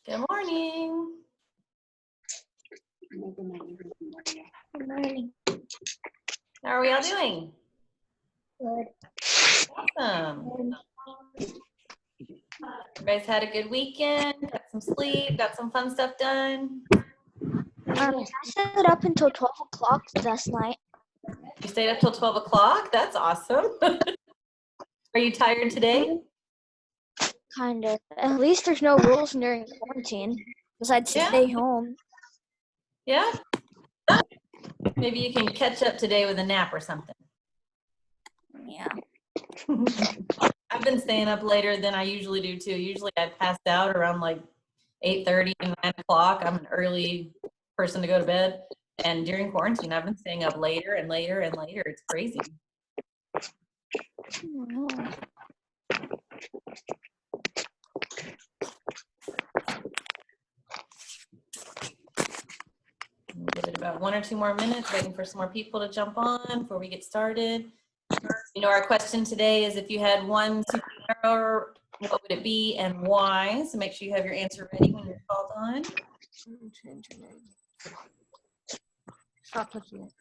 Good morning. Good morning. How are we all doing? Good. Awesome. You guys had a good weekend, got some sleep, got some fun stuff done. I stayed up until 12 o'clock last night. You stayed up till 12 o'clock? That's awesome. Are you tired today? Kind of. At least there's no rules during quarantine besides Yeah. stay home. Yeah? Maybe you can catch up today with a nap or something. Yeah. I've been staying up later than I usually do too. Usually I pass out around like 8:30 and 9 o'clock. I'm an early person to go to bed. And during quarantine, I've been staying up later and later and later. It's crazy. We'll give it about 1 or 2 more minutes, waiting for some more people to jump on before we get started. You know, our question today is if you had one superpower, what would it be and why? So make sure you have your answer ready when you're called on. Stop touching it.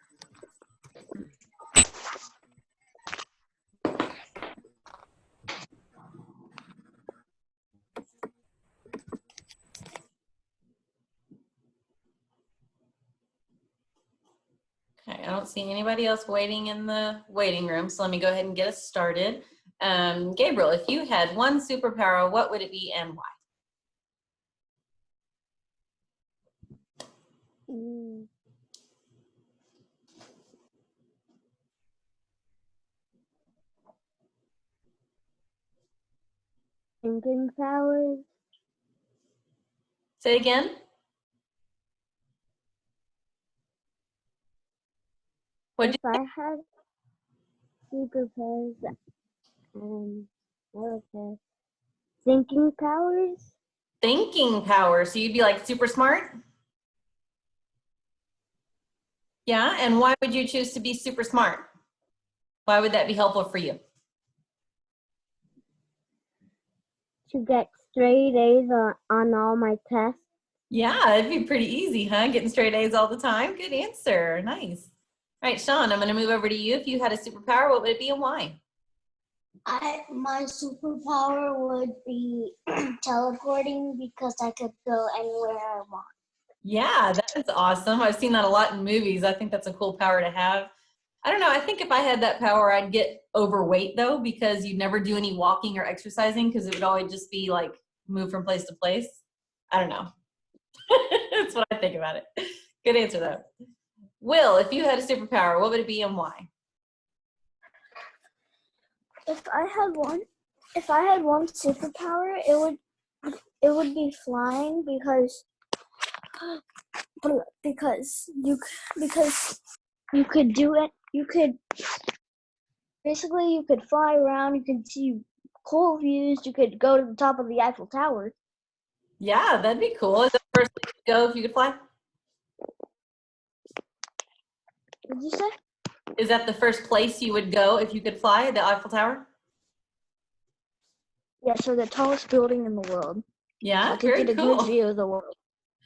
Okay, I don't see anybody else waiting in the waiting room, so let me go ahead and get us started. Gabriel, if you had one superpower, what would it be and why? Thinking powers. Say it again. If I had superpowers, what was thinking powers? Thinking power, so you'd be like super smart? Yeah, and why would you choose to be super smart? Why would that be helpful for you? To get straight A's on all my tests. Yeah, it'd be pretty easy, huh? Getting straight A's all the time. Good answer. Nice. All right, Sean, I'm going to move over to you. If you had a superpower, what would it be and why? My superpower would be teleporting because I could go anywhere I want. Yeah, that's awesome. I've seen that a lot in movies. I think that's a cool power to have. I don't know. I think if I had that power, I'd get overweight though, because you'd never do any walking or exercising because it would always just be like move from place to place. I don't know. That's what I think about it. Good answer though. Will, if you had a superpower, what would it be and why? If I had one superpower, it would be flying because you could do it. You could fly around. You could see cool views. You could go to the top of the Eiffel Tower. Yeah, that'd be cool. Is that the first place you'd go if you could fly? What did you say? Is that the first place you would go if you could fly, the Eiffel Tower? Yeah, so the tallest building in the world. Yeah, So I could very get a cool. good view of the world.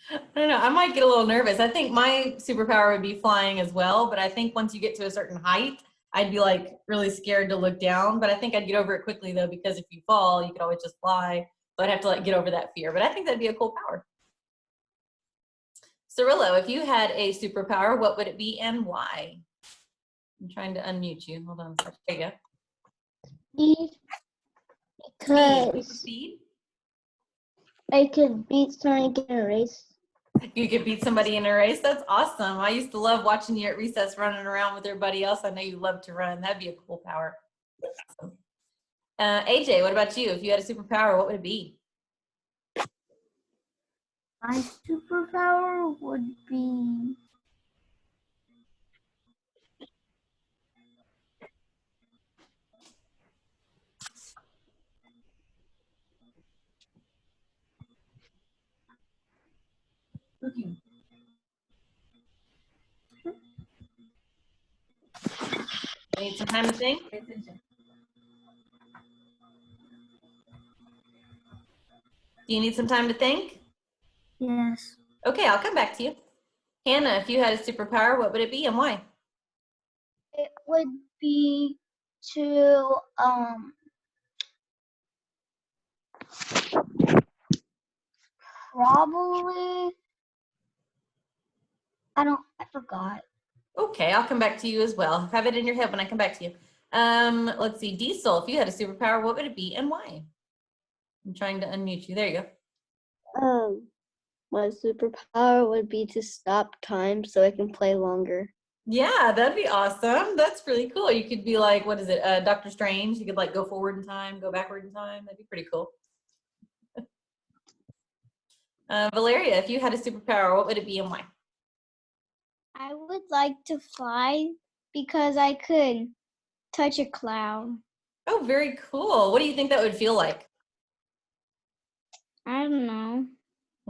I don't know. I might get a little nervous. I think my superpower would be flying as well, but I think once you get to a certain height, I'd be like really scared to look down. But I think I'd get over it quickly though, because if you fall, you could always just fly. So I'd have to like get over that fear. But I think that'd be a cool power. Cirillo, if you had a superpower, what would it be and why? I'm trying to unmute you. Hold on a second. There you go. Because Speed. I could beat Sonic in a race. You could beat somebody in a race. That's awesome. I used to love watching you at recess running around with everybody else. I know you love to run. That'd be a cool power. Awesome. AJ, what about you? If you had a superpower, what would it be? My superpower would be You need some time to think? Pay attention. Do you need some time to think? Yes. Okay, I'll come back to you. Hannah, if you had a superpower, what would it be and why? It would be to probably I forgot. Okay, I'll come back to you as well. Have it in your head when I come back to you. Let's see, Diesel, if you had a superpower, what would it be and why? I'm trying to unmute you. There you go. My superpower would be to stop time so I can play longer. Yeah, that'd be awesome. That's really cool. You could be like, what is it, Doctor Strange? You could like go forward in time, go backward in time. That'd be pretty cool. Valeria, if you had a superpower, what would it be and why? I would like to fly because I could touch a cloud. Oh, very cool. What do you think that would feel like? I don't know.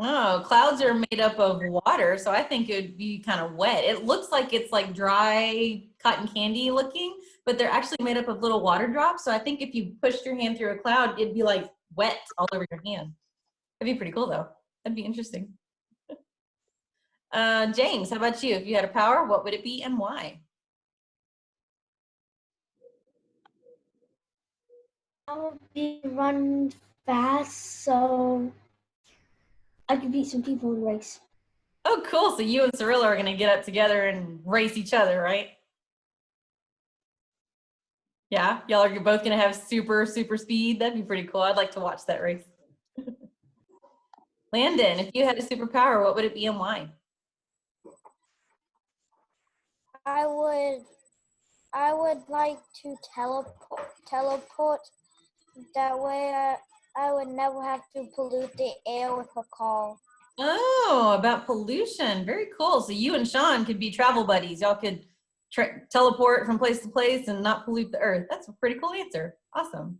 Oh, clouds are made up of water, so I think it would be kind of wet. It looks like it's like dry cotton candy looking, but they're actually made up of little water drops. So I think if you pushed your hand through a cloud, it'd be like wet all over your hand. That'd be pretty cool though. That'd be interesting. James, how about you? If you had a power, what would it be and why? I would be running fast so I could beat some people in race. Oh, cool. So you and Cirilla are going to get up together and race each other, right? Yeah, y'all are both going to have super speed. That'd be pretty cool. I'd like to watch that race. Landon, if you had a superpower, what would it be and why? I would like to teleport. That way I would never have to pollute the air with a call. Oh, about pollution. Very cool. So you and Sean could be travel buddies. Y'all could teleport from place to place and not pollute the earth. That's a pretty cool answer. Awesome.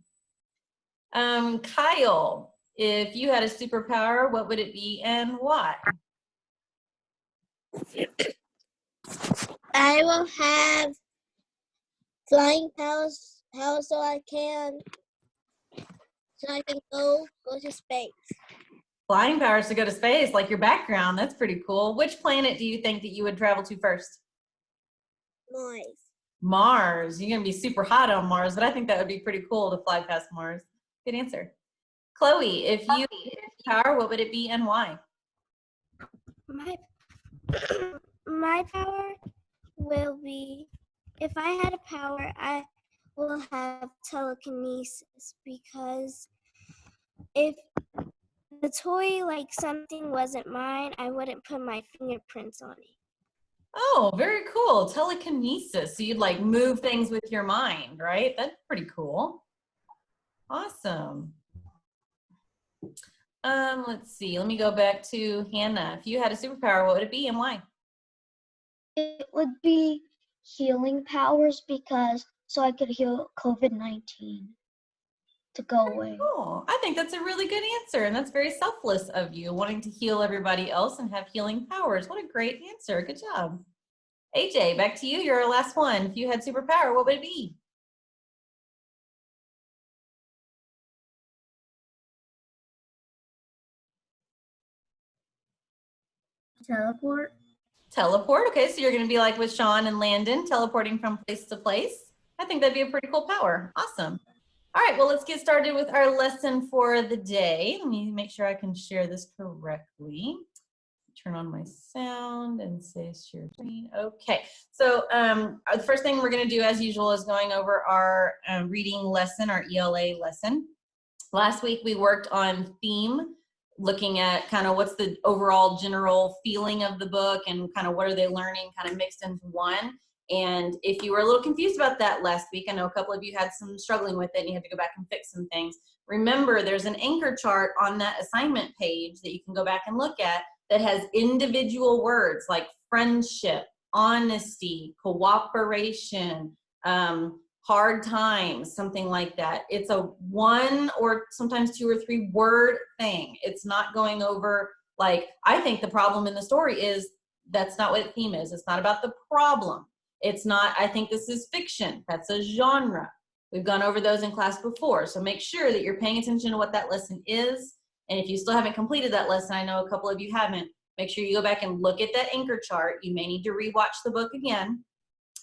Kyle, if you had a superpower, what would it be and why? I will have flying powers so I can go to space. Flying powers to go to space, like your background. That's pretty cool. Which planet do you think that you would travel to first? Mars. Mars. You're going to be super hot on Mars, but I think that would be pretty cool to fly past Mars. Good answer. Chloe, if you had a power, what would it be and why? My power will be, if I had a power, I will have telekinesis, because if the toy, like something wasn't mine, I wouldn't put my fingerprints on it. Oh, very cool. Telekinesis. So you'd like move things with your mind, right? That's pretty cool. Awesome. Let's see. Let me go back to Hannah. If you had a superpower, what would it be and why? It would be healing powers because so I could heal COVID-19 to go away. Cool. I think that's a really good answer, and that's very selfless of you, wanting to heal everybody else and have healing powers. What a great answer. Good job. AJ, back to you. You're our last one. If you had superpower, what would it be? Teleport. Teleport. Okay, so you're going to be like with Sean and Landon, teleporting from place to place. I think that'd be a pretty cool power. Awesome. All right, well, let's get started with our lesson for the day. Let me make sure I can share this correctly. Turn on my sound and say share screen. Okay, so the first thing we're going to do, as usual, is going over our reading lesson, our ELA lesson. Last week we worked on theme, looking at kind of what's the overall general feeling of the book and kind of what are they learning kind of mixed into one. And if you were a little confused about that last week, I know a couple of you had some struggling with it and you had to go back and fix some things. Remember, there's an anchor chart on that assignment page that you can go back and look at that has individual words like friendship, honesty, cooperation, hard times, something like that. It's a one or sometimes two or three word thing. It's not going over, like, I think the problem in the story is that's not what the theme is. It's not about the problem. It's not, I think this is fiction. That's a genre. We've gone over those in class before. So make sure that you're paying attention to what that lesson is And if you still haven't completed that lesson, I know a couple of you haven't, make sure you go back and look at that anchor chart. You may need to rewatch the book again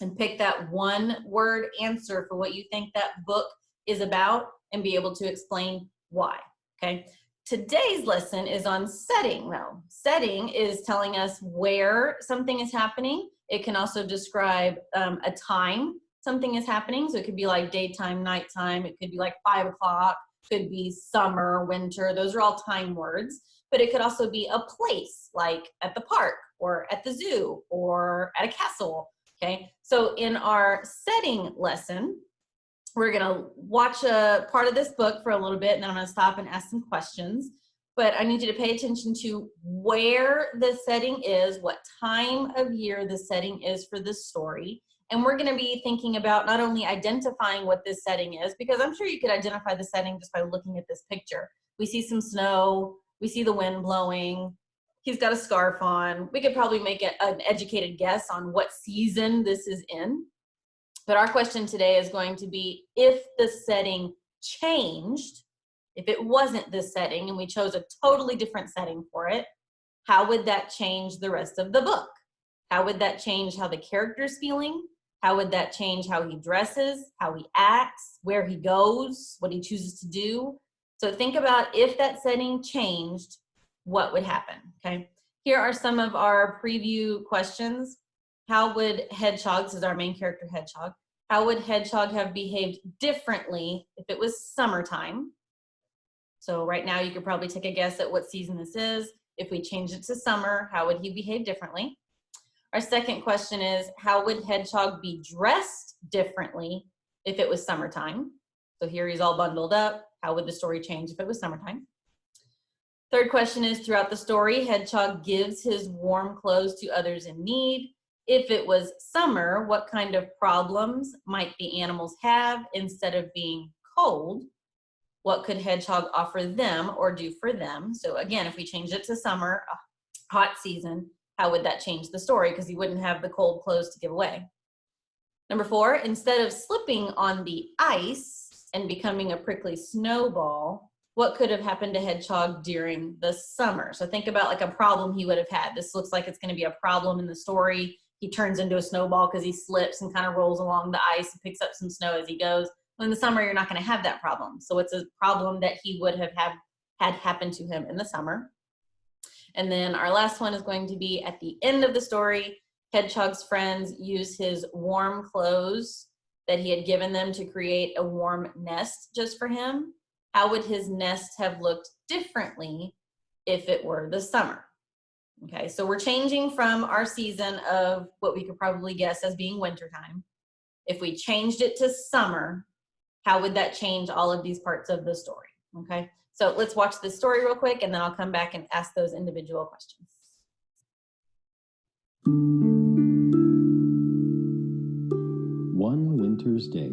and pick that one word answer for what you think that book is about and be able to explain why, okay? Today's lesson is on setting though. Setting is telling us where something is happening. It can also describe a time something is happening. So it could be like daytime, nighttime. It could be like 5 o'clock, could be summer, winter. Those are all time words. But it could also be a place, like at the park or at the zoo or at a castle, okay? So in our setting lesson, we're gonna watch a part of this book for a little bit, and then I'm gonna stop and ask some questions. But I need you to pay attention to where the setting is, what time of year the setting is for this story. And we're gonna be thinking about not only identifying what this setting is, because I'm sure you could identify the setting just by looking at this picture. We see some snow, we see the wind blowing, he's got a scarf on. We could probably make an educated guess on what season this is in. But our question today is going to be, if the setting changed, if it wasn't this setting and we chose a totally different setting for it, how would that change the rest of the book? How would that change how the character's feeling? How would that change how he dresses, how he acts, where he goes, what he chooses to do? So think about if that setting changed, what would happen, okay? Here are some of our preview questions. How would Hedgehog, this is our main character, Hedgehog, how would Hedgehog have behaved differently if it was summertime? So right now you could probably take a guess at what season this is. If we changed it to summer, how would he behave differently? Our second question is, how would Hedgehog be dressed differently if it was summertime? So here he's all bundled up. How would the story change if it was summertime? Third question is, throughout the story, Hedgehog gives his warm clothes to others in need. If it was summer, what kind of problems might the animals have instead of being cold? What could Hedgehog offer them or do for them? So again, if we changed it to summer, a hot season, how would that change the story? Because he wouldn't have the cold clothes to give away. Number 4, instead of slipping on the ice and becoming a prickly snowball, what could have happened to Hedgehog during the summer? So think about like a problem he would have had. This looks like it's going to be a problem in the story. He turns into a snowball because he slips and kind of rolls along the ice and picks up some snow as he goes. Well, in the summer, you're not going to have that problem. So it's a problem that he would have had happen to him in the summer. And then our last one is going to be at the end of the story. Hedgehog's friends use his warm clothes that he had given them to create a warm nest just for him. How would his nest have looked differently if it were the summer? Okay, so we're changing from our season of what we could probably guess as being wintertime. If we changed it to summer, how would that change all of these parts of the story? Okay, so let's watch this story real quick and then I'll come back and ask those individual questions. One Winter's Day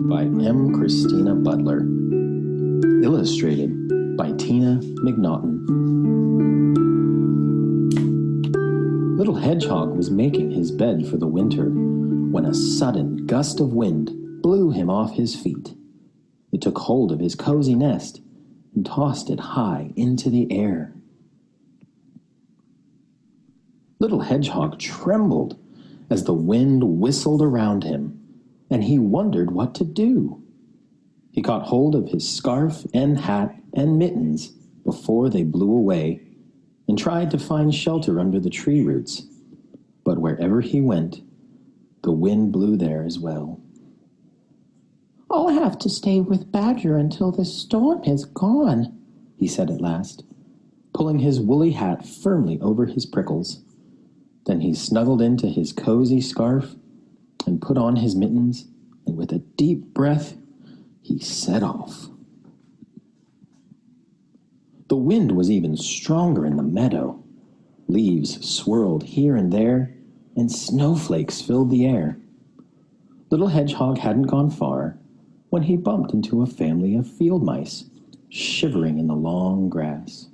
by M. Christina Butler. Illustrated by Tina McNaughton. Little Hedgehog was making his bed for the winter when a sudden gust of wind blew him off his feet. It took hold of his cozy nest and tossed it high into the air. Little Hedgehog trembled as the wind whistled around him, and he wondered what to do. He caught hold of his scarf and hat and mittens before they blew away and tried to find shelter under the tree roots. But wherever he went, the wind blew there as well. "I'll have to stay with Badger until the storm is gone," he said at last, pulling his woolly hat firmly over his prickles. Then he snuggled into his cozy scarf and put on his mittens, and with a deep breath, he set off. The wind was even stronger in the meadow. Leaves swirled here and there, and snowflakes filled the air. Little Hedgehog hadn't gone far when he bumped into a family of field mice, shivering in the long grass.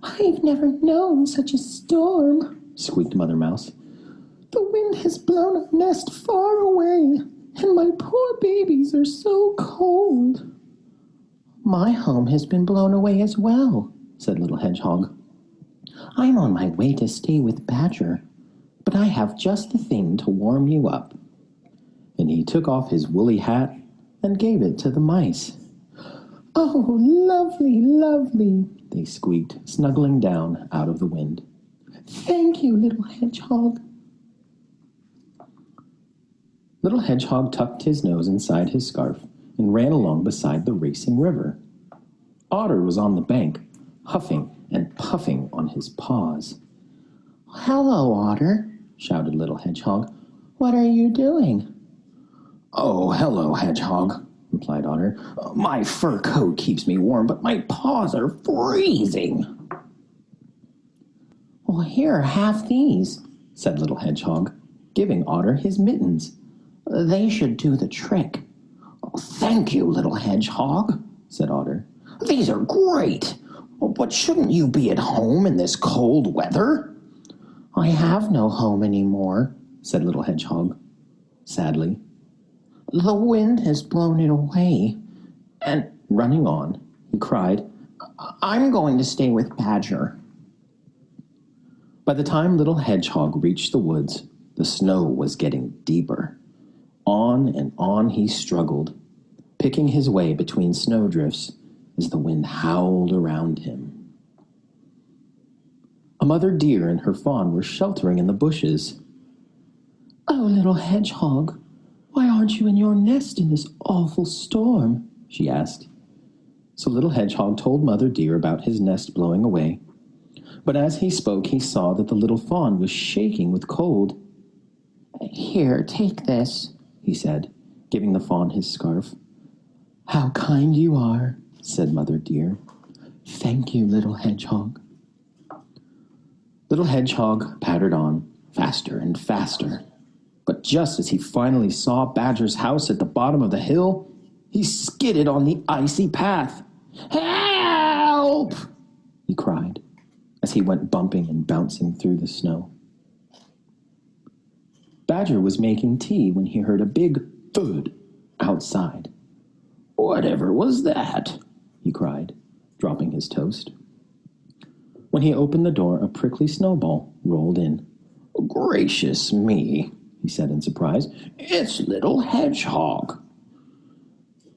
"I've never known such a storm," squeaked Mother Mouse. "The wind has blown our nest far away, and my poor babies are so cold." My home has been blown away as well, said Little Hedgehog. I'm on my way to stay with Badger, but I have just the thing to warm you up. And he took off his woolly hat and gave it to the mice. Oh, lovely, lovely, they squeaked, snuggling down out of the wind. Thank you, Little Hedgehog. Little Hedgehog tucked his nose inside his scarf and ran along beside the racing river. Otter was on the bank, huffing and puffing on his paws. Hello, Otter, shouted Little Hedgehog. What are you doing? Oh, hello, Hedgehog, replied Otter. My fur coat keeps me warm, but my paws are freezing. Well, here, have these, said Little Hedgehog, giving Otter his mittens. They should do the trick. Oh, thank you, Little Hedgehog, said Otter. These are great. But shouldn't you be at home in this cold weather? I have no home anymore, said Little Hedgehog, sadly. The wind has blown it away. And running on, he cried, I'm going to stay with Badger. By the time Little Hedgehog reached the woods, the snow was getting deeper. On and on he struggled, picking his way between snowdrifts as the wind howled around him. A mother deer and her fawn were sheltering in the bushes. Oh, Little Hedgehog, why aren't you in your nest in this awful storm? She asked. So Little Hedgehog told Mother Deer about his nest blowing away. But as he spoke, he saw that the little fawn was shaking with cold. Here, take this, he said, giving the fawn his scarf. How kind you are, said Mother Deer. Thank you, Little Hedgehog. Little Hedgehog pattered on, faster and faster. But just as he finally saw Badger's house at the bottom of the hill, he skidded on the icy path. Help! He cried as he went bumping and bouncing through the snow. Badger was making tea when he heard a big thud outside. Whatever was that? He cried, dropping his toast. When he opened the door, a prickly snowball rolled in. Gracious me, he said in surprise. It's Little Hedgehog.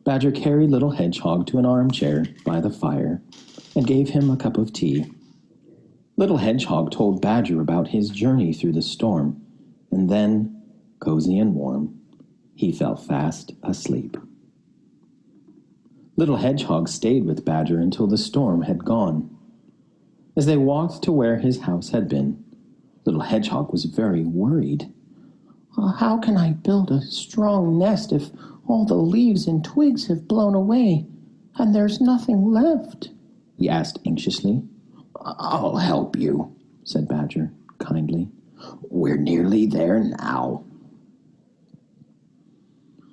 Badger carried Little Hedgehog to an armchair by the fire and gave him a cup of tea. Little Hedgehog told Badger about his journey through the storm, and then, cozy and warm, he fell fast asleep. Little Hedgehog stayed with Badger until the storm had gone. As they walked to where his house had been, Little Hedgehog was very worried. How can I build a strong nest if all the leaves and twigs have blown away and there's nothing left? He asked anxiously. I'll help you, said Badger kindly. We're nearly there now.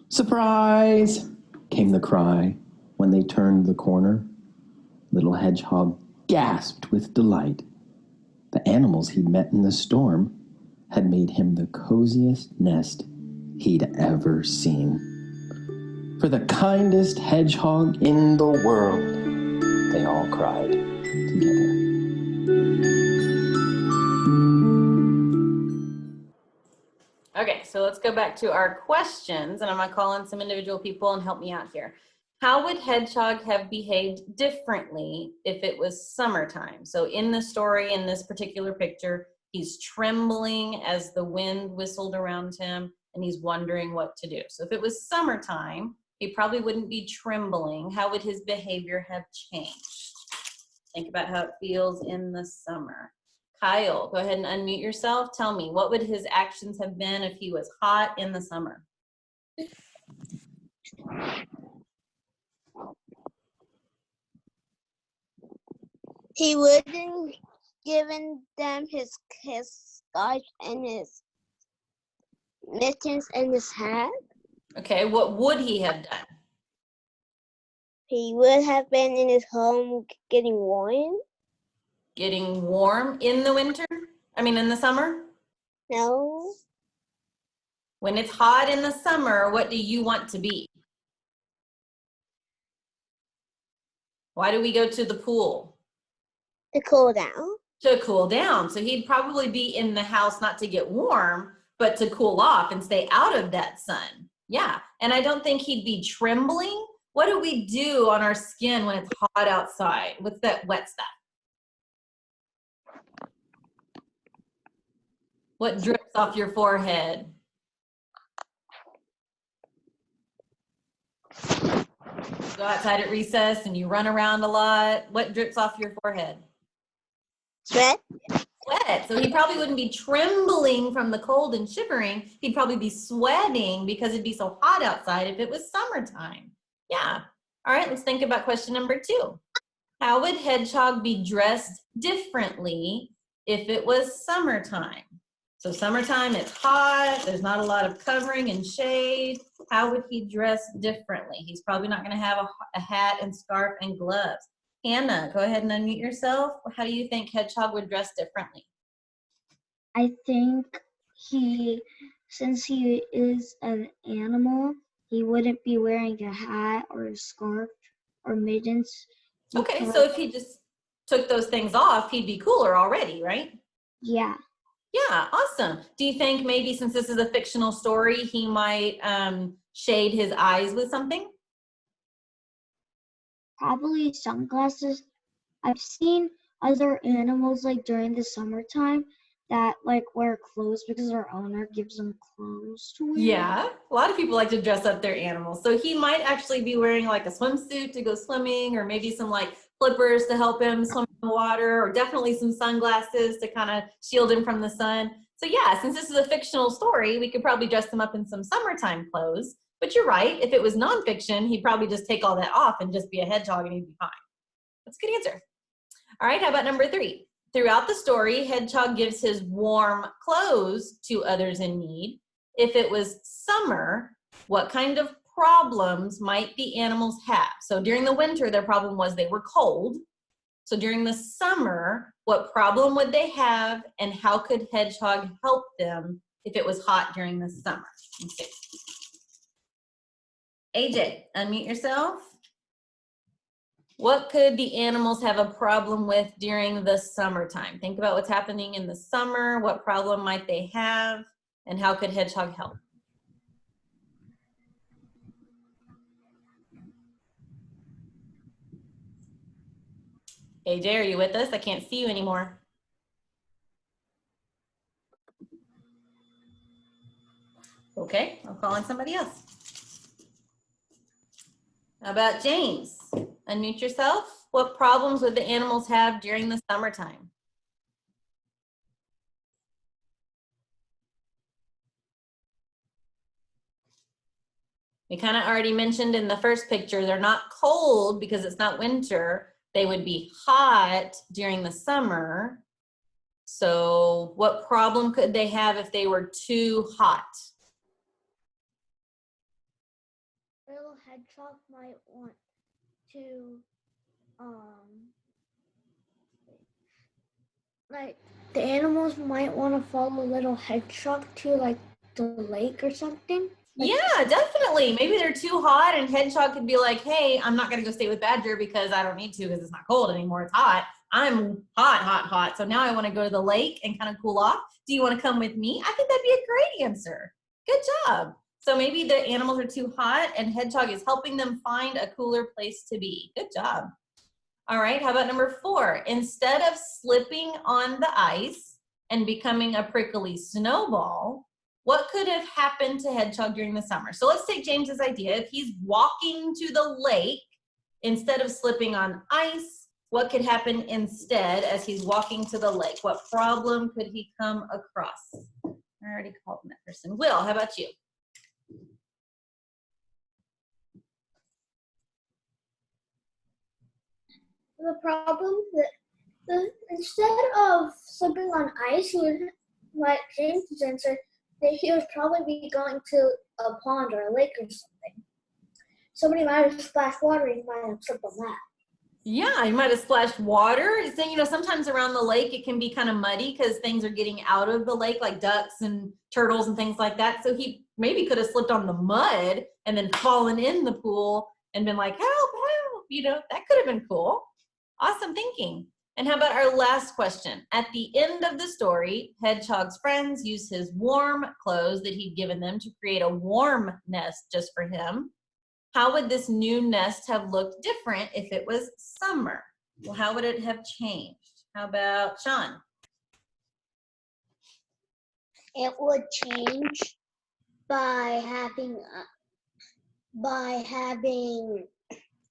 Surprise! Came the cry when they turned the corner. Little Hedgehog gasped with delight. The animals he'd met in the storm had made him the coziest nest he'd ever seen. For the kindest hedgehog in the world, they all cried together. Okay, so let's go back to our questions, and I'm going to call on some individual people and help me out here. How would Hedgehog have behaved differently if it was summertime? So in the story, in this particular picture, he's trembling as the wind whistled around him, and he's wondering what to do. So if it was summertime, he probably wouldn't be trembling. How would his behavior have changed? Think about how it feels in the summer. Kyle, go ahead and unmute yourself. Tell me, what would his actions have been if he was hot in the summer? He wouldn't given them his scarf and his mittens and his hat. Okay, what would he have done? He would have been in his home getting warm. Getting warm in the winter? In the summer? No. When it's hot in the summer, what do you want to be? Why do we go to the pool? To cool down. To cool down. So he'd probably be in the house not to get warm, but to cool off and stay out of that sun. Yeah. And I don't think he'd be trembling. What do we do on our skin when it's hot outside? What's that wet stuff? What drips off your forehead? Go outside at recess and you run around a lot. What drips off your forehead? Sweat. Sweat. So he probably wouldn't be trembling from the cold and shivering. He'd probably be sweating because it'd be so hot outside if it was summertime. Yeah. All right, let's think about question number 2. How would Hedgehog be dressed differently if it was summertime? So summertime, it's hot. There's not a lot of covering and shade. How would he dress differently? He's probably not going to have a hat and scarf and gloves. Hannah, go ahead and unmute yourself. How do you think Hedgehog would dress differently? I think since he is an animal, he wouldn't be wearing a hat or a scarf or mittens. Okay, so if he just took those things off, he'd be cooler already, right? Yeah, Yeah, awesome. Do you think maybe since this is a fictional story, he might shade his eyes with something? probably sunglasses. I've seen other animals like during the summertime that like wear clothes because their owner gives them clothes to wear. Yeah, a lot of people like to dress up their animals. So he might actually be wearing like a swimsuit to go swimming, or maybe some like flippers to help him swim in the water, or definitely some sunglasses to kind of shield him from the sun. So yeah, since this is a fictional story, we could probably dress him up in some summertime clothes. But you're right, if it was nonfiction, he'd probably just take all that off and just be a hedgehog and he'd be fine. That's a good answer. All right, how about number 3? Throughout the story, Hedgehog gives his warm clothes to others in need. If it was summer, what kind of problems might the animals have? So during the winter, their problem was they were cold. So during the summer, what problem would they have, and how could Hedgehog help them if it was hot during the summer? Let's see. AJ, unmute yourself. What could the animals have a problem with during the summertime? Think about what's happening in the summer. What problem might they have? And how could Hedgehog help? AJ, are you with us? I can't see you anymore. Okay, I'll call on somebody else. How about James? Unmute yourself. What problems would the animals have during the summertime? We kind of already mentioned in the first picture, they're not cold because it's not winter. They would be hot during the summer. So what problem could they have if they were too hot? Little hedgehog might want to, like the animals might want to follow little hedgehog to like the lake or something. Yeah, definitely. Maybe they're too hot and Hedgehog could be like, hey, I'm not going to go stay with Badger because I don't need to because it's not cold anymore. It's hot. I'm hot. So now I want to go to the lake and kind of cool off. Do you want to come with me? I think that'd be a great answer. Good job. So maybe the animals are too hot and Hedgehog is helping them find a cooler place to be. Good job. All right, how about number 4? Instead of slipping on the ice and becoming a prickly snowball, what could have happened to Hedgehog during the summer? So let's take James's idea. If he's walking to the lake, instead of slipping on ice, what could happen instead as he's walking to the lake? What problem could he come across? I already called him that person. Will, how about you? The problem that instead of slipping on ice, he would, like James answered, that he would probably be going to a pond or a lake or something. Somebody might have splashed water, he might have slipped on that. Yeah, you might have splashed water. So, you know, sometimes around the lake it can be kind of muddy because things are getting out of the lake, like ducks and turtles and things like that. So he maybe could have slipped on the mud and then fallen in the pool and been like, help, help, you know, that could have been cool. Awesome thinking. And how about our last question? At the end of the story, Hedgehog's friends use his warm clothes that he'd given them to create a warm nest just for him. How would this new nest have looked different if it was summer? Well, how would it have changed? How about Sean? It would change by having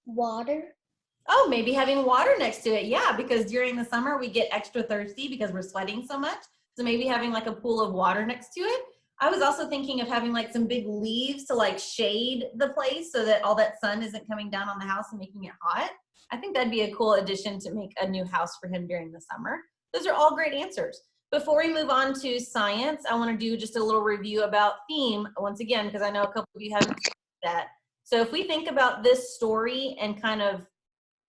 water. Oh, maybe having water next to it. Yeah, because during the summer we get extra thirsty because we're sweating so much. So maybe having like a pool of water next to it. I was also thinking of having like some big leaves to like shade the place so that all that sun isn't coming down on the house and making it hot. I think that'd be a cool addition to make a new house for him during the summer. Those are all great answers. Before we move on to science, I want to do just a little review about theme once again, because I know a couple of you haven't seen that. So if we think about this story and kind of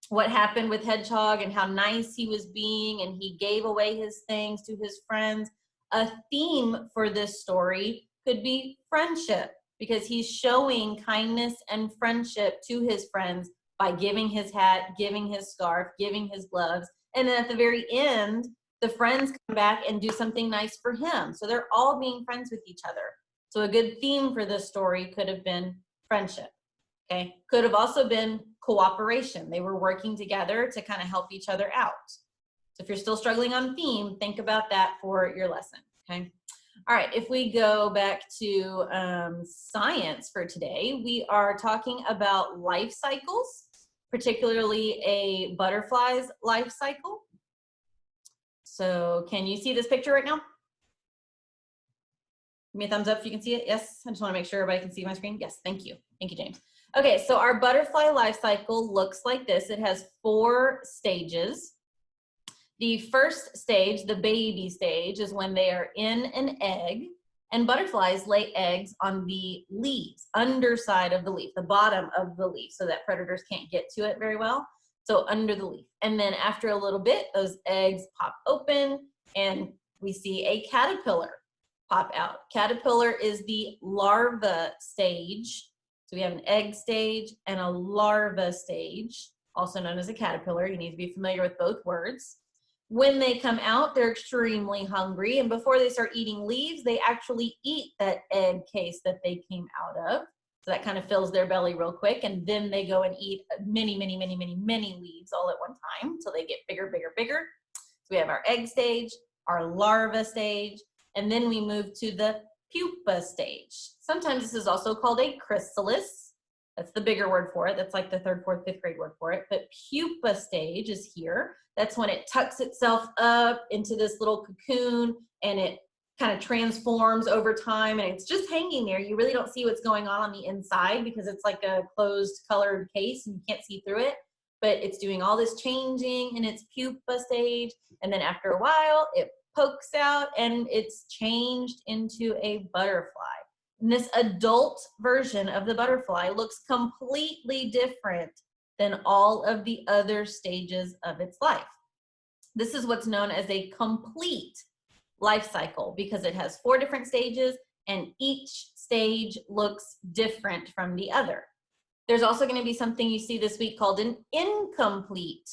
what happened with Hedgehog and how nice he was being and he gave away his things to his friends, a theme for this story could be friendship, because he's showing kindness and friendship to his friends by giving his hat, giving his scarf, giving his gloves. And then at the very end, the friends come back and do something nice for him. So they're all being friends with each other. So a good theme for this story could have been friendship. Okay, could have also been cooperation. They were working together to kind of help each other out. So if you're still struggling on theme, think about that for your lesson, okay? All right, if we go back to science for today, we are talking about life cycles, particularly a butterfly's life cycle. So can you see this picture right now? Give me a thumbs up if you can see it. Yes, I just want to make sure everybody can see my screen. Yes, thank you. Thank you, James. Okay, so our butterfly life cycle looks like this. It has 4 stages. The first stage, the baby stage, is when they are in an egg, and butterflies lay eggs on the leaves, underside of the leaf, the bottom of the leaf, so that predators can't get to it very well. So under the leaf. And then after a little bit, those eggs pop open and we see a caterpillar pop out. Caterpillar is the larva stage. So we have an egg stage and a larva stage, also known as a caterpillar. You need to be familiar with both words. When they come out, they're extremely hungry. And before they start eating leaves, they actually eat that egg case that they came out of. So that kind of fills their belly real quick. And then they go and eat many, many, many, many, many leaves all at one time until they get bigger, bigger, bigger. So we have our egg stage, our larva stage, and then we move to the pupa stage. Sometimes this is also called a chrysalis. That's the bigger word for it. That's like the 3rd, 4th, 5th grade word for it. But pupa stage is here. That's when it tucks itself up into this little cocoon and it kind of transforms over time and it's just hanging there. You really don't see what's going on the inside because it's like a closed colored case and you can't see through it. But it's doing all this changing in its pupa stage. And then after a while, it pokes out and it's changed into a butterfly. And this adult version of the butterfly looks completely different than all of the other stages of its life. This is what's known as a complete life cycle because it has 4 different stages and each stage looks different from the other. There's also going to be something you see this week called an incomplete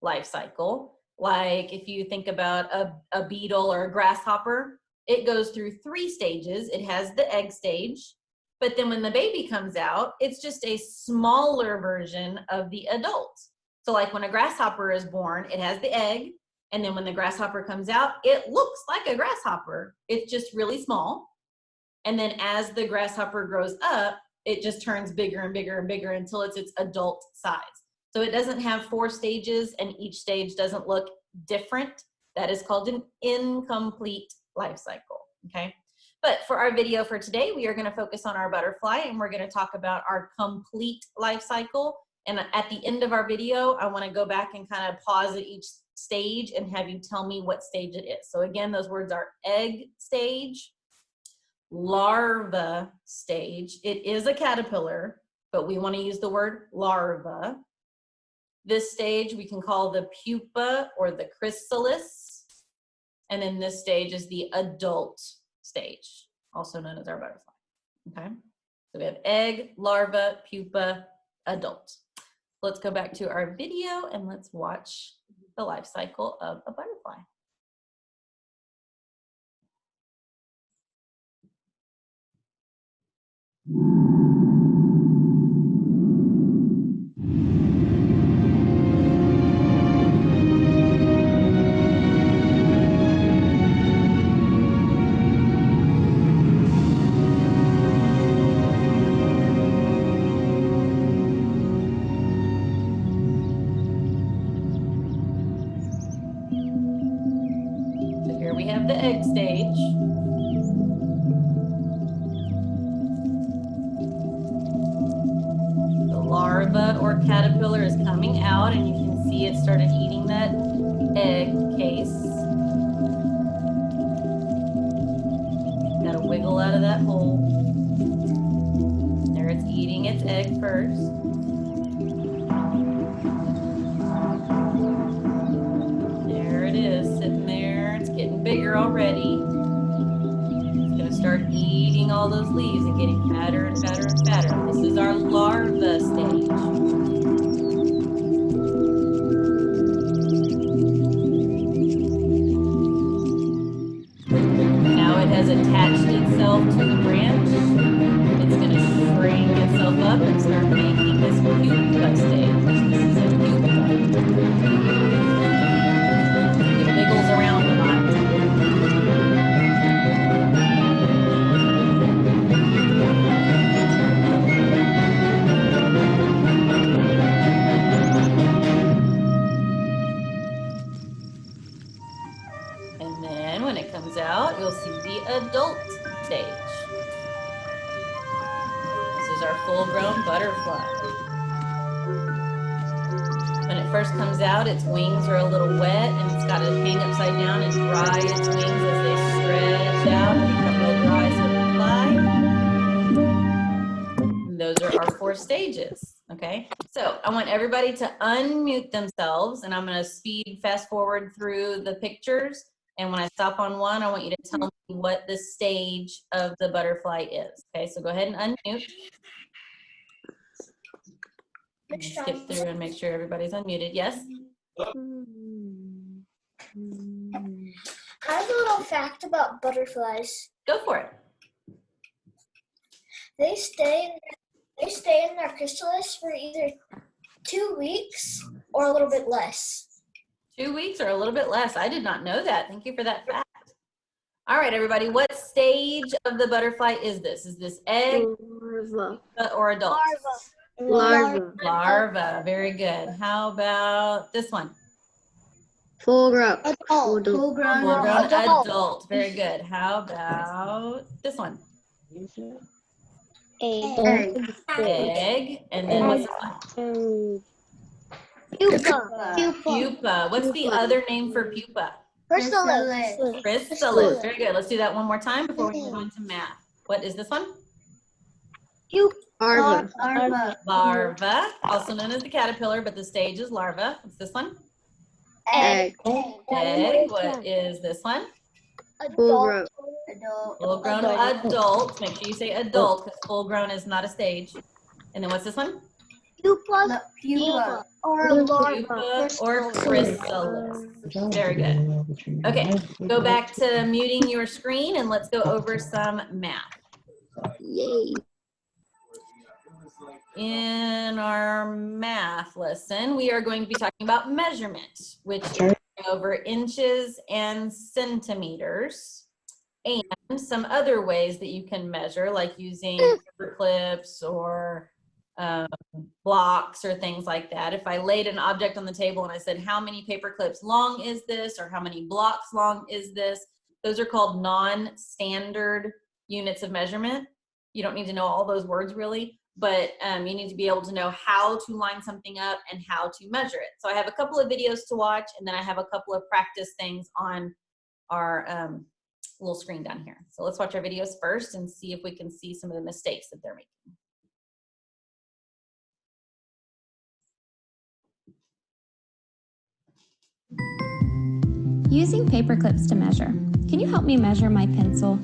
life cycle. Like if you think about a beetle or a grasshopper, it goes through 3 stages. It has the egg stage, but then when the baby comes out, it's just a smaller version of the adult. So like when a grasshopper is born, it has the egg, and then when the grasshopper comes out, it looks like a grasshopper. It's just really small. And then as the grasshopper grows up, it just turns bigger and bigger and bigger until it's its adult size. So it doesn't have 4 stages and each stage doesn't look different. That is called an incomplete life cycle, okay? But for our video for today, we are going to focus on our butterfly and we're going to talk about our complete life cycle. And at the end of our video, I want to go back and kind of pause at each stage and have you tell me what stage it is. So again, those words are egg stage, larva stage. It is a caterpillar, but we want to use the word larva. This stage we can call the pupa or the chrysalis. And then this stage is the adult stage, also known as our butterfly, okay? So we have egg, larva, pupa, adult. let's go back to our video and let's watch the life cycle of a butterfly. So here we have the egg stage. The larva or caterpillar is coming out, and you can see it started eating that egg case. Got to wiggle out of that hole. There it's eating its egg first. There it is, sitting there. It's getting bigger already. It's going to start eating all those leaves and getting fatter and fatter and fatter. This is our larva stage. Now it has attached itself to the branch. It's going to shrink itself up and start making this pupa stage. This is a pupa. It wiggles around a lot. And then when it comes out, you'll see the adult stage. This is our full-grown butterfly. When it first comes out, its wings are a little wet, and it's got to hang upside down and dry its wings as they stretch out and become real dry so they fly. And those are our 4 stages, okay? So I want everybody to unmute themselves, and I'm going to fast forward through the pictures. And when I stop on one, I want you to tell me what the stage of the butterfly is. Okay, so go ahead and unmute. Skip through and make sure everybody's unmuted. Yes? I have a little fact about butterflies. Go for it. They stay in their chrysalis for either 2 weeks or a little bit less. 2 weeks or a little bit less. I did not know that. Thank you for that fact. All right, everybody. What stage of the butterfly is this? Is this egg or adult? Larva. Larva. Very good. How about this one? Full grown. Full-grown adult. Very good. How about this one? Egg. Egg. And then what's this one? Pupa. What's the other name for pupa? Chrysalis. Chrysalis. Very good. Let's do that one more time before we move on to math. What is this one? Larva. Larva, also known as the caterpillar, but the stage is larva. What's this one? Egg. Egg. What is this one? Full grown. Full-grown adult. Make sure you say adult because full-grown is not a stage. And then what's this one? Pupa or larva. Pupa or chrysalis. Very good. Okay, go back to muting your screen and let's go over some math. Yay. In our math lesson, we are going to be talking about measurement, which is going over inches and centimeters, and some other ways that you can measure, like using paper clips or blocks or things like that. If I laid an object on the table and I said, how many paper clips long is this, or how many blocks long is this, those are called non-standard units of measurement. You don't need to know all those words really, but you need to be able to know how to line something up and how to measure it. So I have a couple of videos to watch, and then I have a couple of practice things on our little screen down here. So let's watch our videos first and see if we can see some of the mistakes that they're making. Using paper clips to measure. Can you help me measure my pencil?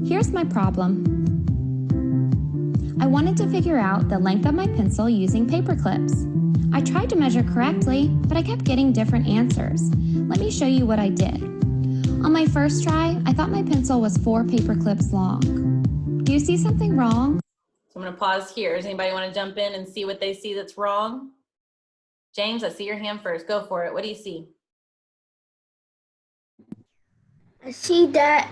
Here's my problem. I wanted to figure out the length of my pencil using paper clips. I tried to measure correctly, but I kept getting different answers. Let me show you what I did. On my first try, I thought my pencil was 4 paper clips long. Do you see something wrong? So I'm going to pause here. Does anybody want to jump in and see what they see that's wrong? James, I see your hand first. Go for it. What do you see? I see that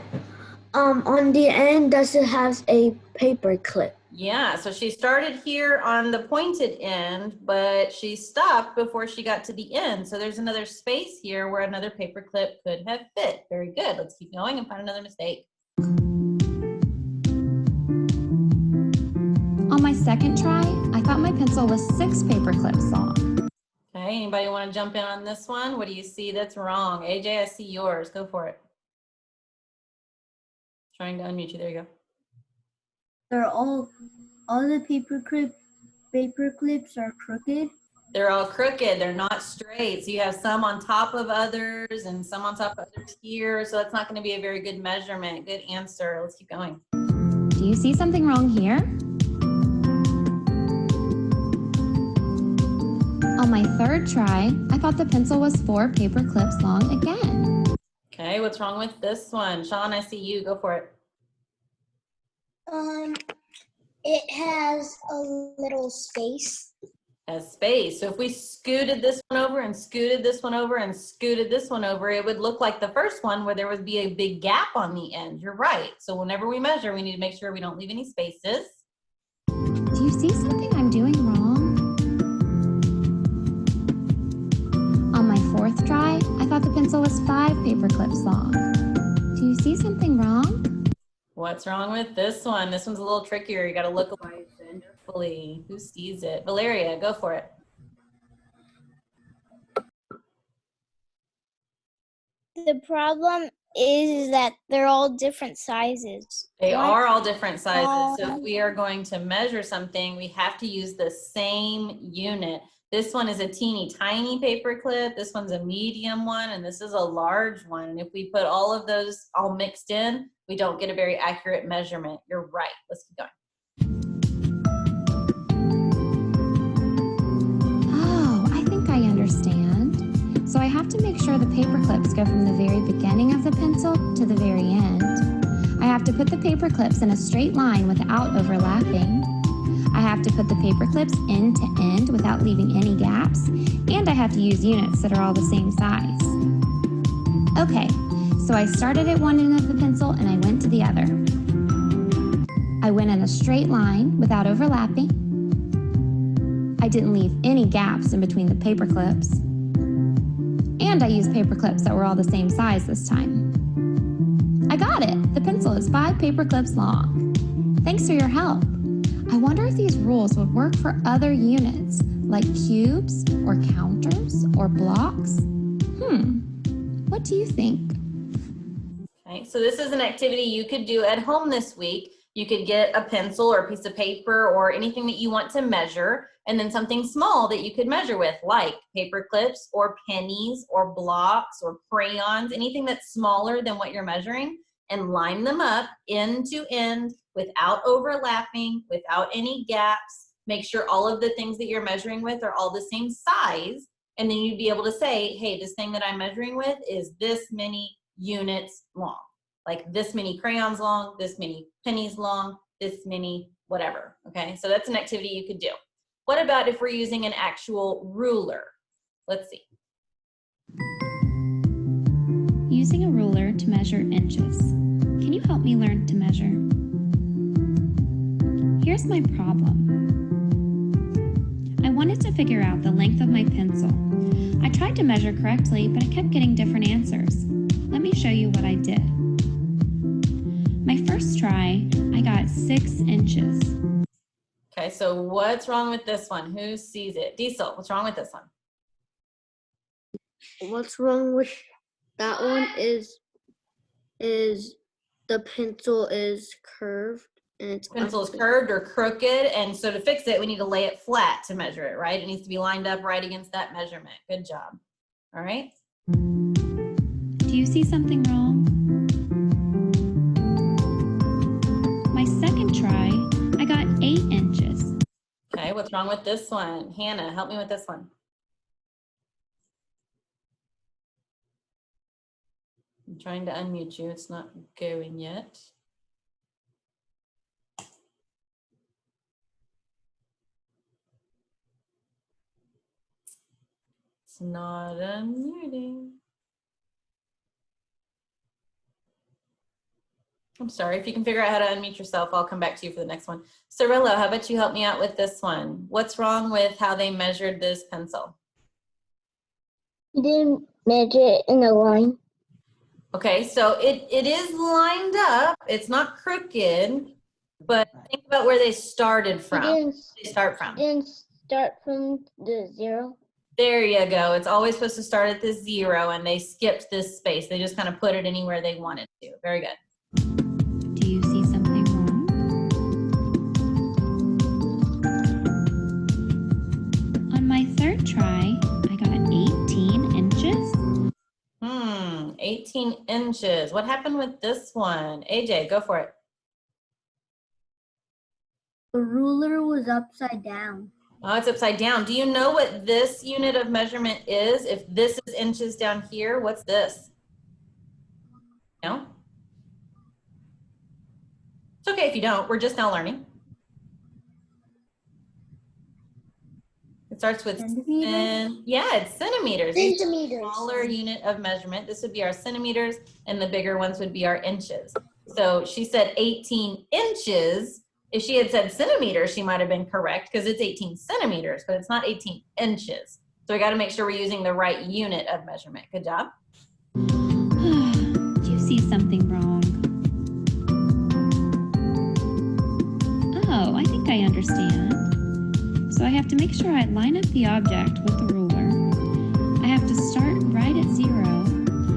on the end does it have a paper clip. Yeah, so she started here on the pointed end, but she stopped before she got to the end. So there's another space here where another paper clip could have fit. Very good. Let's keep going and find another mistake. On my second try, I thought my pencil was 6 paper clips long. Okay, anybody want to jump in on this one? What do you see that's wrong? AJ, I see yours. Go for it. Trying to unmute you. There you go. They're all the paper clips are crooked. They're all crooked. They're not straight. So you have some on top of others and some on top of others here. So that's not going to be a very good measurement. Good answer. Let's keep going. Do you see something wrong here? On my third try, I thought the pencil was 4 paper clips long again. Okay, what's wrong with this one? Sean, I see you. Go for it. It has a little space. Has space. So if we scooted this one over and scooted this one over and scooted this one over, it would look like the first one where there would be a big gap on the end. You're right. So whenever we measure, we need to make sure we don't leave any spaces. Do you see something I'm doing wrong? On my fourth try, I thought the pencil was 5 paper clips long. Do you see something wrong? What's wrong with this one? This one's a little trickier. You got to look carefully. Who sees it? Valeria, go for it. The problem is that they're all different sizes. They are all different sizes. So if we are going to measure something, we have to use the same unit. This one is a teeny tiny paper clip. This one's a medium one, and this is a large one. And if we put all of those all mixed in, we don't get a very accurate measurement. You're right. Let's keep going. Oh, I think I understand. So I have to make sure the paper clips go from the very beginning of the pencil to the very end. I have to put the paper clips in a straight line without overlapping. I have to put the paper clips end to end without leaving any gaps, and I have to use units that are all the same size. Okay, so I started at one end of the pencil and I went to the other. I went in a straight line without overlapping. I didn't leave any gaps in between the paper clips. And I used paper clips that were all the same size this time. I got it! The pencil is 5 paper clips long. Thanks for your help. I wonder if these rules would work for other units, like cubes, or counters, or blocks. What do you think? Okay, so this is an activity you could do at home this week. You could get a pencil or a piece of paper or anything that you want to measure, and then something small that you could measure with, like paper clips or pennies or blocks or crayons, anything that's smaller than what you're measuring, and line them up end to end without overlapping, without any gaps. Make sure all of the things that you're measuring with are all the same size, and then you'd be able to say, hey, this thing that I'm measuring with is this many units long. Like this many crayons long, this many pennies long, this many whatever, okay? So that's an activity you could do. What about if we're using an actual ruler? Let's see. Using a ruler to measure inches. Can you help me learn to measure? Here's my problem. I wanted to figure out the length of my pencil. I tried to measure correctly, but I kept getting different answers. Let me show you what I did. My first try, I got 6 inches. Okay, so what's wrong with this one? Who sees it? Diesel, what's wrong with this one? What's wrong with that one is the pencil is curved and it's Pencil is curved or crooked, and so to fix it, we need to lay it flat to measure it, right? It needs to be lined up right against that measurement. Good job. All right. Do you see something wrong? My second try, I got 8 inches. Okay, what's wrong with this one? Hannah, help me with this one. I'm trying to unmute you. It's not going yet. It's not unmuting. I'm sorry. If you can figure out how to unmute yourself, I'll come back to you for the next one. Cirillo, how about you help me out with this one? What's wrong with how they measured this pencil? You didn't measure it in a line. Okay, so it is lined up. It's not crooked, but think about where they started You from. didn't, They start from. didn't start from the 0. There you go. It's always supposed to start at the 0, and they skipped this space. They just kind of put it anywhere they wanted to. Very good. Do you see something wrong? On my third try, I got 18 inches. 18 inches. What happened with this one? AJ, go for it. The ruler was upside down. Oh, it's upside down. Do you know what this unit of measurement is? If this is inches down here, what's this? No? It's okay if you don't. We're just now learning. It starts with Centimeters? yeah, it's centimeters. These are Centimeters. smaller unit of measurement. This would be our centimeters, and the bigger ones would be our inches. So she said 18 inches. If she had said centimeters, she might have been correct because it's 18 centimeters, but it's not 18 inches. So we got to make sure we're using the right unit of measurement. Good job. Do you see something wrong? Oh, I think I understand. So I have to make sure I line up the object with the ruler. I have to start right at 0,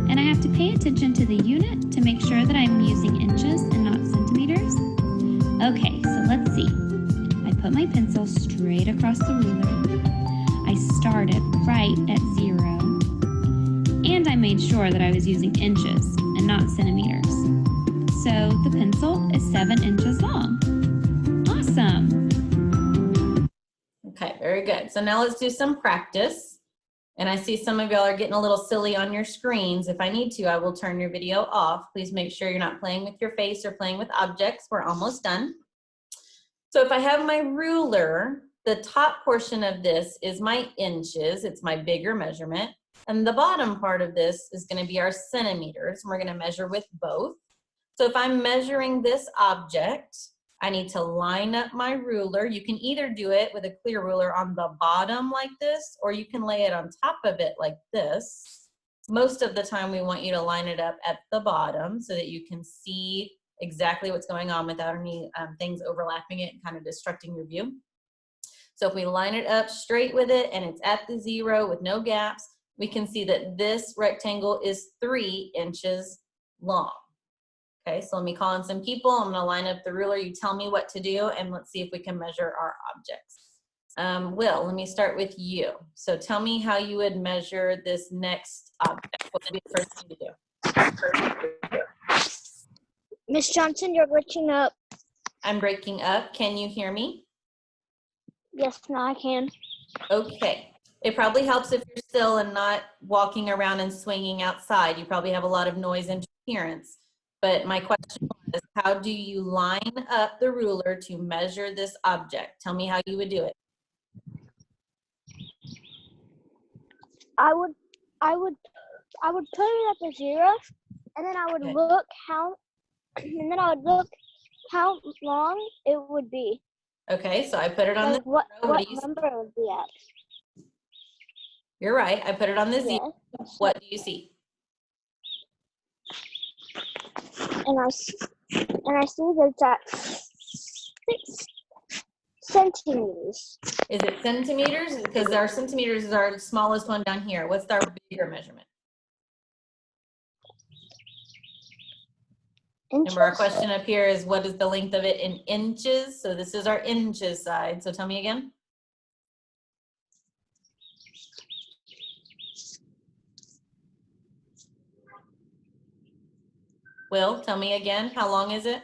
and I have to pay attention to the unit to make sure that I'm using inches and not centimeters. Okay, so let's see. I put my pencil straight across the ruler. I started right at 0, and I made sure that I was using inches and not centimeters. So the pencil is 7 inches long. Awesome! Okay, very good. So now let's do some practice. And I see some of y'all are getting a little silly on your screens. If I need to, I will turn your video off. Please make sure you're not playing with your face or playing with objects. We're almost done. So if I have my ruler, the top portion of this is my inches. It's my bigger measurement. And the bottom part of this is going to be our centimeters. We're going to measure with both. So if I'm measuring this object, I need to line up my ruler. You can either do it with a clear ruler on the bottom like this, or you can lay it on top of it like this. Most of the time we want you to line it up at the bottom so that you can see exactly what's going on without any things overlapping it and kind of distracting your view. So if we line it up straight with it and it's at the 0 with no gaps, we can see that this rectangle is 3 inches long. Okay, so let me call in some people. I'm gonna line up the ruler. You tell me what to do, and let's see if we can measure our objects. Will, let me start with you. So tell me how you would measure this next object. What would be the first thing to do? Miss Johnson, you're glitching up. I'm breaking up. Can you hear me? Yes, now I can. Okay. It probably helps if you're still and not walking around and swinging outside. You probably have a lot of noise interference. But my question was, how do you line up the ruler to measure this object? Tell me how you would do it. I would put it at the 0, and then I would Okay. look how long it would be. Okay, so I put it on the Like what zero. What do you see? number it would be at. You're right. I put it on the zero. Yes. What do you see? And I see that it's at 6 centimeters. Is it centimeters? Because our centimeters is our smallest one down here. What's our bigger measurement? Remember, our question up here is what is the length of it in inches? So this is our inches side. So tell me again. Will, tell me again. How long is it?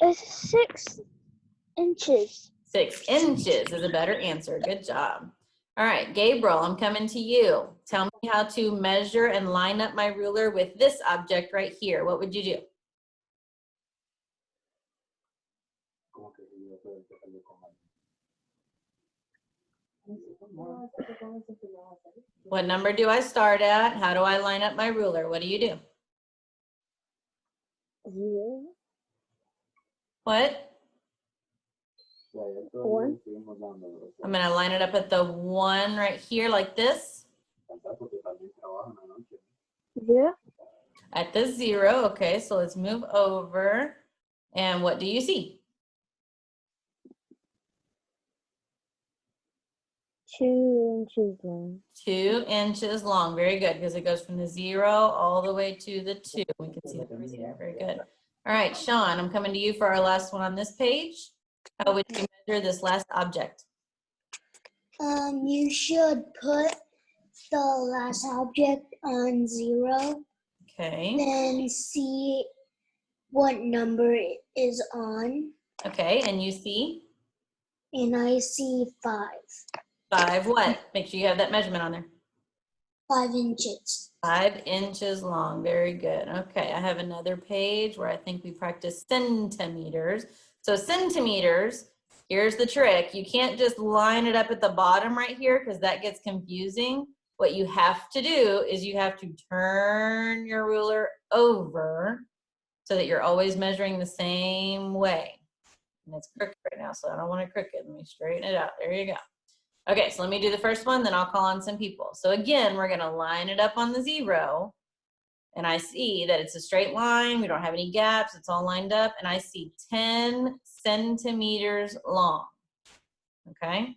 It's 6 inches. 6 inches is a better answer. Good job. All right, Gabriel, I'm coming to you. Tell me how to measure and line up my ruler with this object right here. What would you do? What number do I start at? How do I line up my ruler? What do you do? 0. What? 1. I'm going to line it up at the 1 right here like this. 0. At the 0. Okay, so let's move over. And what do you see? 2 inches long. 2 inches long. Very good, because it goes from the 0 all the way to the 2. We can see that right there. Very good. All right, Sean, I'm coming to you for our last one on this page. How would you measure this last object? You should put the last object on 0, Okay. then see what number it is on, Okay, and you see? and I see 5. 5 what? Make sure you have that measurement on there. 5 inches. 5 inches long. Very good. Okay, I have another page where I think we practice centimeters. So centimeters, here's the trick. You can't just line it up at the bottom right here because that gets confusing. What you have to do is you have to turn your ruler over so that you're always measuring the same way. And it's crooked right now, so I don't want to crook it. Let me straighten it out. There you go. Okay, so let me do the first one, then I'll call on some people. So again, we're gonna line it up on the 0, and I see that it's a straight line. We don't have any gaps. It's all lined up, and I see 10 centimeters long. Okay,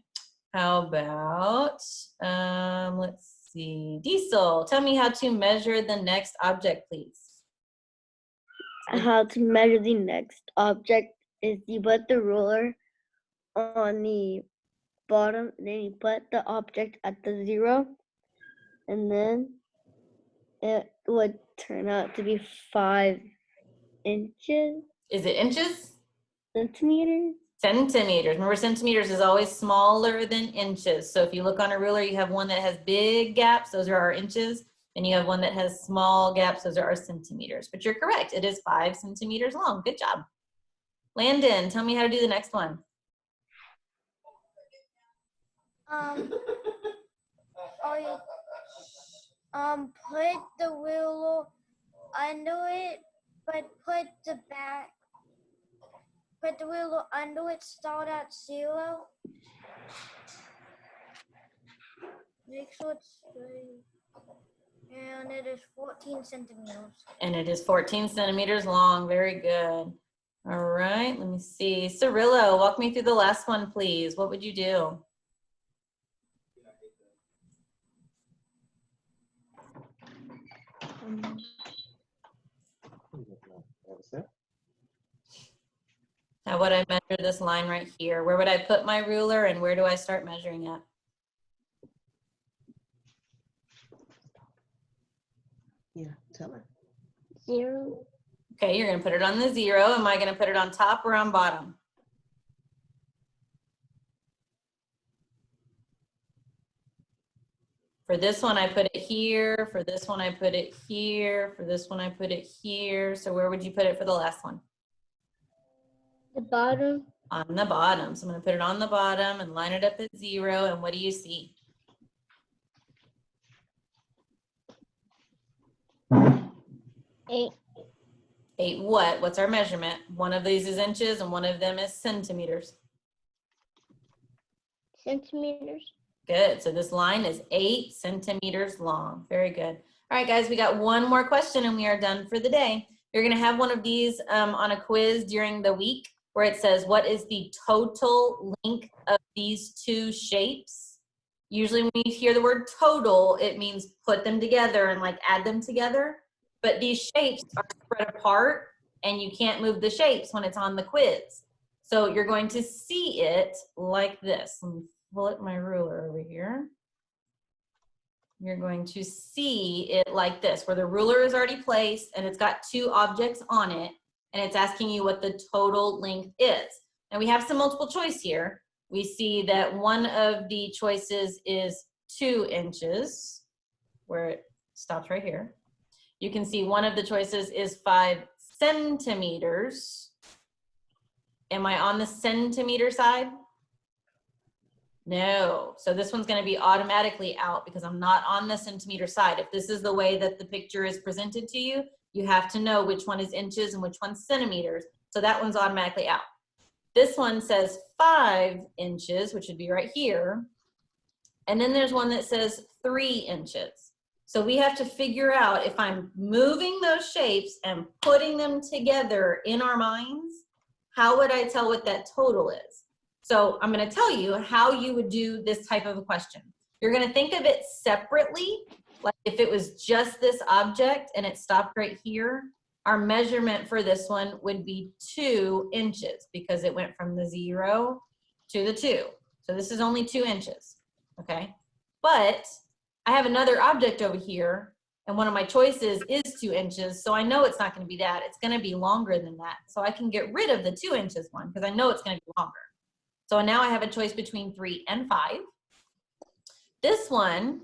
how about, let's see, Diesel, tell me how to measure the next object, please. How to measure the next object is you put the ruler on the bottom, then you put the object at the 0, and then it would turn out to be 5 inches, Is it inches? centimeters. Centimeters. Remember, centimeters is always smaller than inches. So if you look on a ruler, you have one that has big gaps, those are our inches, and you have one that has small gaps, those are our centimeters. But you're correct, it is 5 centimeters long. Good job. Landon, tell me how to do the next one. Put the wheel under it, but put the wheel under it, start at 0. Make sure it's straight. And it is 14 centimeters. And it is 14 centimeters long. Very good. All right, let me see. Cirillo, walk me through the last one, please. What would you do? How would I measure this line right here? Where would I put my ruler and where do I start measuring at? Yeah, tell her. 0. Okay, you're gonna put it on the 0. Am I gonna put it on top or on bottom? For this one, I put it here. For this one, I put it here. For this one, I put it here. So where would you put it for the last one? The bottom. On the bottom. So I'm gonna put it on the bottom and line it up at 0. And what do you see? 8. 8 what? What's our measurement? One of these is inches and one of them is centimeters. Centimeters. Good. So this line is 8 centimeters long. Very good. All right, guys, we got one more question and we are done for the day. You're going to have one of these on a quiz during the week where it says, what is the total length of these two shapes? Usually when you hear the word total, it means put them together and like add them together. But these shapes are spread apart and you can't move the shapes when it's on the quiz. So you're going to see it like this. Let me flip my ruler over here. You're going to see it like this, where the ruler is already placed and it's got two objects on it. and it's asking you what the total length is. And we have some multiple choice here. We see that one of the choices is 2 inches, where it stops right here. You can see one of the choices is 5 centimeters. Am I on the centimeter side? No. So this one's going to be automatically out because I'm not on the centimeter side. If this is the way that the picture is presented to you, you have to know which one is inches and which one's centimeters. So that one's automatically out. This one says 5 inches, which would be right here. And then there's one that says 3 inches. So we have to figure out if I'm moving those shapes and putting them together in our minds, how would I tell what that total is? So I'm going to tell you how you would do this type of a question. You're going to think of it separately, like if it was just this object and it stopped right here, our measurement for this one would be 2 inches because it went from the 0 to the 2. So this is only 2 inches, okay? But I have another object over here, and one of my choices is 2 inches, so I know it's not going to be that. It's going to be longer than that. So I can get rid of the 2 inches one because I know it's going to be longer. So now I have a choice between 3 and 5. This one,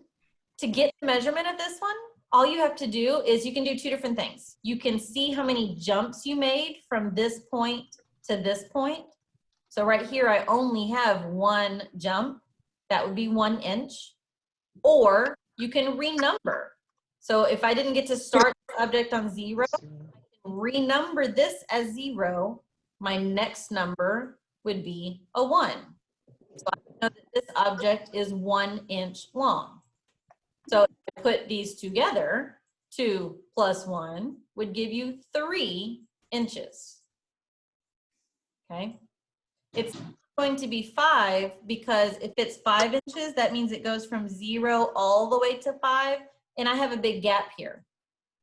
to get the measurement of this one, all you have to do is you can do 2 different things. You can see how many jumps you made from this point to this point. So right here, I only have 1 jump. That would be 1 inch. Or you can renumber. So if I didn't get to start the object on 0, I can renumber this as 0. My next number would be a 1. So I know that this object is 1 inch long. So if I put these together, 2 plus 1 would give you 3 inches. Okay? It's going to be 5 because if it's 5 inches, that means it goes from 0 all the way to 5, and I have a big gap here.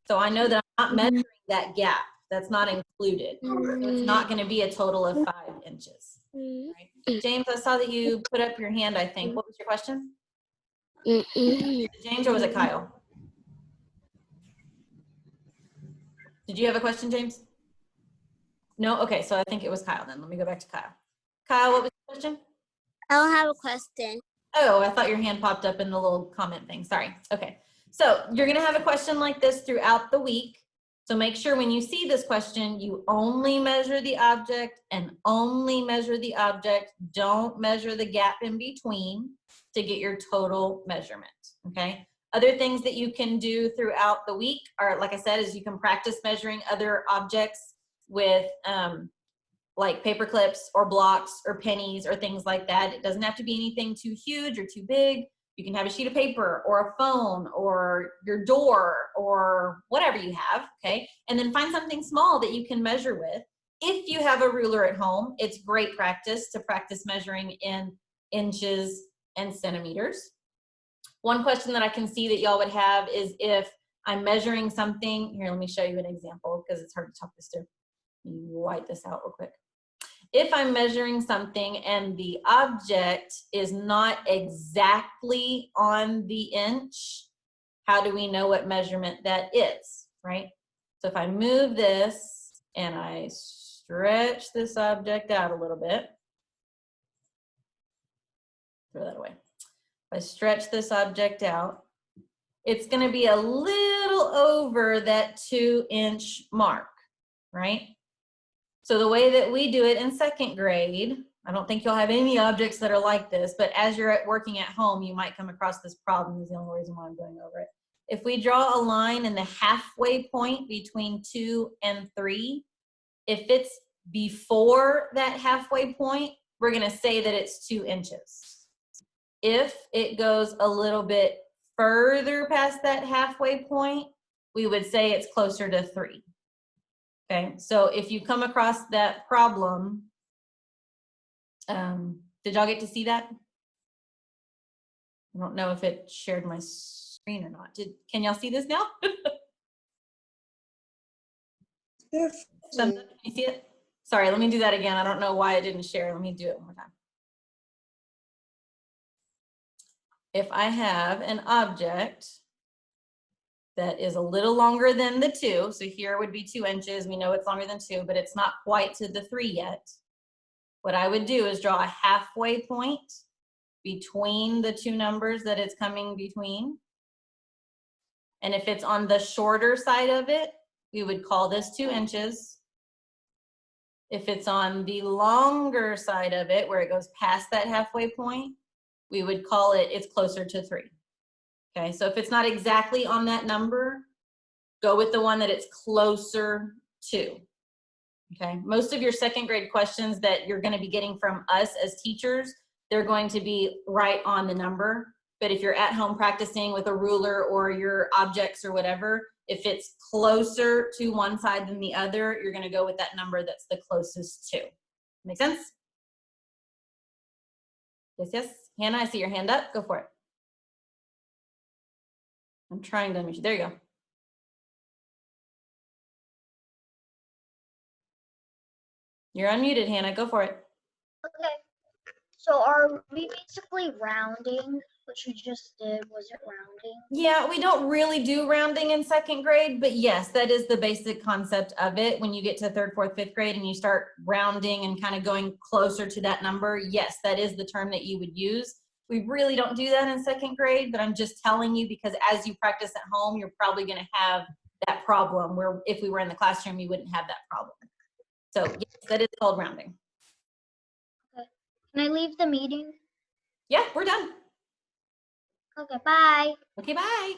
So I know that I'm not measuring that gap. That's not included. It's not going to be a total of 5 inches. Right? James, I saw that you put up your hand, I think. What was your question? James, or was it Kyle? Did you have a question, James? No? Okay, so I think it was Kyle then. Let me go back to Kyle. Kyle, what was your question? I don't have a question. Oh, I thought your hand popped up in the little comment thing. Sorry. Okay. So you're going to have a question like this throughout the week. So make sure when you see this question, you only measure the object and only measure the object. Don't measure the gap in between to get your total measurement. Okay. Other things that you can do throughout the week are, like I said, is you can practice measuring other objects with like paper clips or blocks or pennies or things like that. It doesn't have to be anything too huge or too big. You can have a sheet of paper or a phone or your door or whatever you have, okay? And then find something small that you can measure with. If you have a ruler at home, it's great practice to practice measuring in inches and centimeters. One question that I can see that y'all would have is if I'm measuring something, here, let me show you an example because it's hard to talk this through. Let me wipe this out real quick. If I'm measuring something and the object is not exactly on the inch, how do we know what measurement that is, right? So if I move this and I stretch this object out a little bit, throw that away. If I stretch this object out, it's going to be a little over that 2-inch mark, right? So the way that we do it in 2nd grade, I don't think you'll have any objects that are like this, but as you're working at home, you might come across this problem. Is the only reason why I'm going over it. If we draw a line in the halfway point between 2 and 3, if it's before that halfway point, we're going to say that it's 2 inches. If it goes a little bit further past that halfway point, we would say it's closer to 3. Okay, so if you come across that problem, did y'all get to see that? I don't know if it shared my screen or not. Can y'all see this now? Yes. Can you see it? Sorry, let me do that again. I don't know why it didn't share. Let me do it one more time. If I have an object that is a little longer than the 2. So here would be 2 inches. We know it's longer than 2, but it's not quite to the 3 yet. What I would do is draw a halfway point between the 2 numbers that it's coming between. And if it's on the shorter side of it, we would call this 2 inches. If it's on the longer side of it, where it goes past that halfway point, we would call it, it's closer to 3. Okay, so if it's not exactly on that number, go with the one that it's closer to. Okay, most of your 2nd grade questions that you're going to be getting from us as teachers, they're going to be right on the number. But if you're at home practicing with a ruler or your objects or whatever, if it's closer to one side than the other, you're going to go with that number that's the closest to. Make sense? Yes, yes. Hannah, I see your hand up. Go for it. I'm trying to unmute you. There you go. You're unmuted, Hannah. Go for it. Okay. So are we basically rounding? What you just did, was it rounding? Yeah, we don't really do rounding in 2nd grade, but yes, that is the basic concept of it. When you get to 3rd, 4th, 5th grade and you start rounding and kind of going closer to that number, yes, that is the term that you would use. We really don't do that in 2nd grade, but I'm just telling you because as you practice at home, you're probably going to have that problem where if we were in the classroom, you wouldn't have that problem. So yes, that is called rounding. Okay. Can I leave the meeting? Yeah, we're done. Okay, bye. Okay, bye.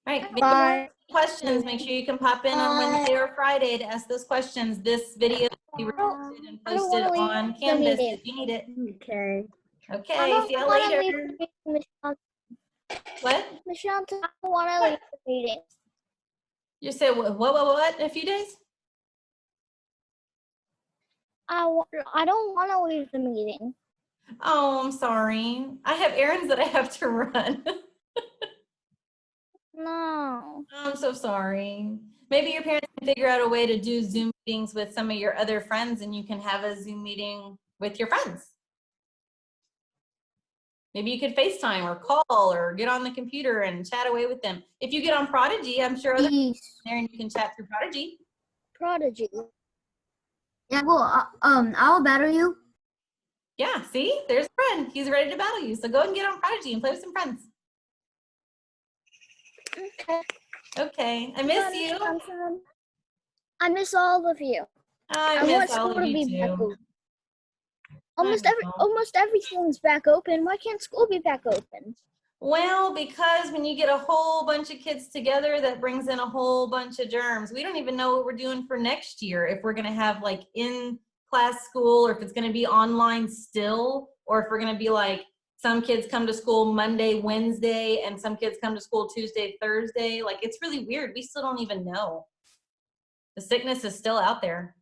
All right, Bye. questions, make sure you can pop in on Wednesday or Friday to ask those questions. This video will be recorded and I don't posted wanna leave on the Canvas meeting. if you need it. Okay. Okay, see you later. What? Michelle, I don't want to leave the meeting. You said what in a few days? I don't want to leave the meeting. Oh, I'm sorry. I have errands that I have to run. No. I'm so sorry. Maybe your parents can figure out a way to do Zoom meetings with some of your other friends and you can have a Zoom meeting with your friends. Maybe you could FaceTime or call or get on the computer and chat away with them. If you get on Prodigy, I'm sure other people Please. there and you can chat through Prodigy. Prodigy. Yeah, well, I'll battle you. Yeah, see, there's a friend. He's ready to battle you. So go and get on Prodigy and play with some friends. Okay. Okay, I miss you. I miss all of you. I want miss all school of to you be back too. open. Almost know. almost everything's back open. Why can't school be back open? Well, because when you get a whole bunch of kids together, that brings in a whole bunch of germs. We don't even know what we're doing for next year, if we're going to have like in-class school or if it's going to be online still, or if we're going to be like some kids come to school Monday, Wednesday, and some kids come to school Tuesday, Thursday. Like, it's really weird. We still don't even know. The sickness is still out there.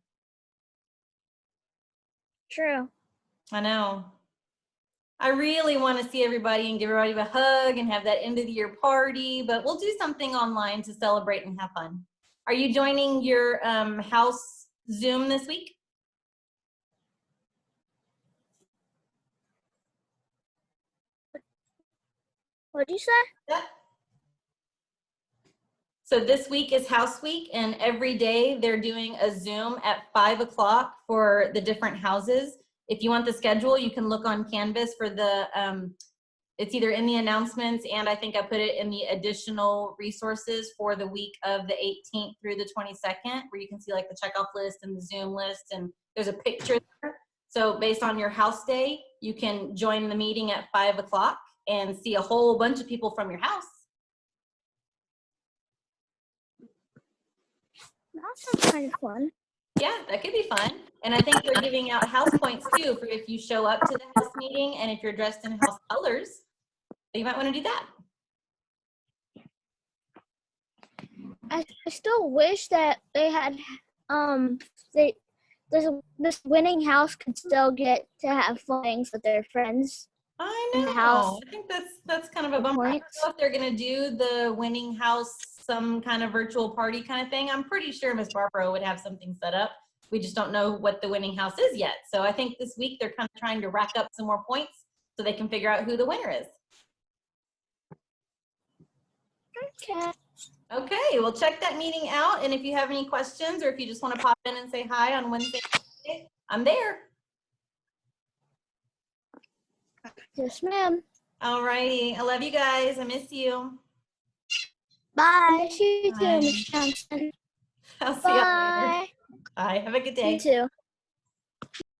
True. I know. I really want to see everybody and give everybody a hug and have that end of the year party, but we'll do something online to celebrate and have fun. Are you joining your house Zoom this week? What'd you say? Yeah. So this week is House Week, and every day they're doing a Zoom at 5 o'clock for the different houses. If you want the schedule, you can look on Canvas for the, it's either in the announcements and I think I put it in the additional resources for the week of the 18th through the 22nd, where you can see like the checkoff list and the Zoom list, and there's a picture there. So based on your house day, you can join the meeting at 5 o'clock and see a whole bunch of people from your house. That sounds kind of fun. Yeah, that could be fun. And I think they're giving out house points too for if you show up to the house meeting and if you're dressed in house colors, you might want to do that. I still wish that they had this winning house could still get to have fun with their friends. I In know. the house. I think that's kind of a bummer. I don't know if they're gonna do the winning house, some kind of virtual party kind of thing. I'm pretty sure Miss Barbara would have something set up. We just don't know what the winning house is yet. So I think this week they're kind of trying to rack up some more points so they can figure out who the winner is. Okay. Okay, well, check that meeting out. And if you have any questions or if you just want to pop in and say hi on Wednesday, I'm there. Yes, ma'am. All righty. I love you guys. I miss you. Bye. Miss you Bye. too, Miss Johnson. I'll see you later. Bye. Bye. Have a good day. You too.